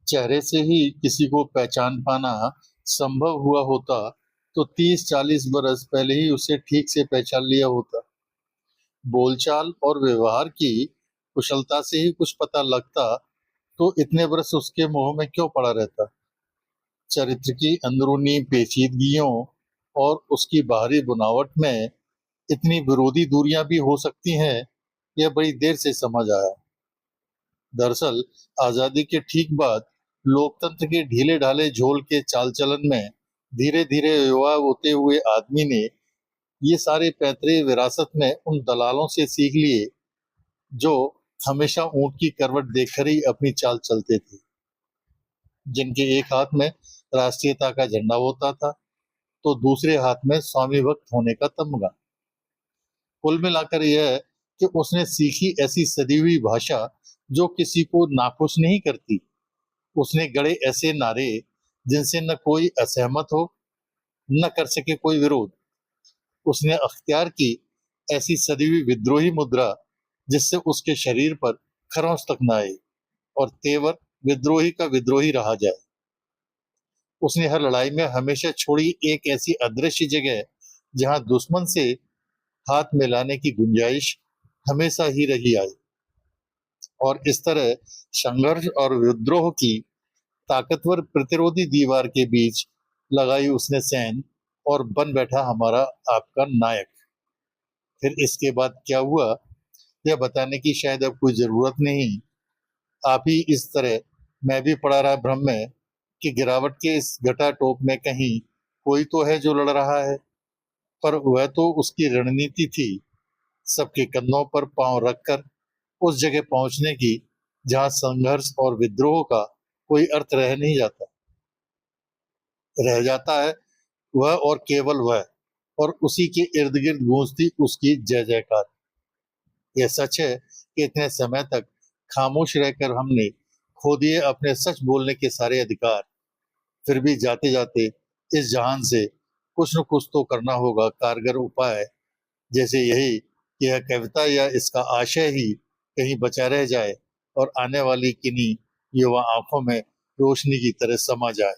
चेहरे से ही किसी को पहचान पाना संभव हुआ होता तो 30-40 बरस पहले ही उसे ठीक से पहचान लिया होता। बोलचाल और व्यवहार की कुशलता से ही कुछ पता लगता तो इतने बरस उसके मुंह में क्यों पड़ा रहता। चरित्र की अंदरूनी पेचीदगियों और उसकी बाहरी बनावट में इतनी विरोधी दूरियां भी हो सकती हैं, यह बड़ी देर से समझ आया। दरअसल आजादी के ठीक बाद लोकतंत्र के ढीले ढाले झोल के चाल चलन में धीरे धीरे युवा होते हुए आदमी ने ये सारे पैतरे विरासत में उन दलालों से सीख लिए जो हमेशा ऊंट की करवट देखकर ही अपनी चाल चलते थे, जिनके एक हाथ में राष्ट्रीयता का झंडा होता था तो दूसरे हाथ में स्वामी भक्त होने का तमगा। कुल मिलाकर यह है कि उसने सीखी ऐसी सदी हुई भाषा जो किसी को नाखुश नहीं करती। उसने गढ़े ऐसे नारे जिनसे न कोई असहमत हो, न कर सके कोई विरोध। उसने अख्तियार की ऐसी सदी हुई विद्रोही मुद्रा जिससे उसके शरीर पर खरोंच तक न आए और तेवर विद्रोही का विद्रोही रहा जाए। उसने हर लड़ाई में हमेशा छोड़ी एक ऐसी अदृश्य जगह जहां दुश्मन से हाथ मिलाने की गुंजाइश हमेशा ही रही आई। और इस तरह संघर्ष और विद्रोह की ताकतवर प्रतिरोधी दीवार के बीच लगाई उसने सेन और बन बैठा हमारा आपका नायक। फिर इसके बाद क्या हुआ यह बताने की शायद अब कोई जरूरत नहीं। आप ही इस तरह मैं भी पड़ा रहा भ्रम में कि गिरावट के इस घटा टोप में कहीं कोई तो है जो लड़ रहा है, पर वह तो उसकी रणनीति थी, सबके कंधों पर पांव रखकर उस जगह पहुंचने की जहां संघर्ष और विद्रोह का कोई अर्थ रह नहीं जाता। रह जाता है वह और केवल वह, और उसी के इर्द गिर्द गूंजती उसकी जय जयकार। यह सच है कि इतने समय तक खामोश रहकर हमने खो दिए अपने सच बोलने के सारे अधिकार। फिर भी जाते जाते इस जहान से कुछ न कुछ तो करना होगा कारगर उपाय, जैसे यही कि यह कविता या इसका आशय ही कहीं बचा रह जाए और आने वाली किन्हीं युवा आंखों में रोशनी की तरह समा जाए।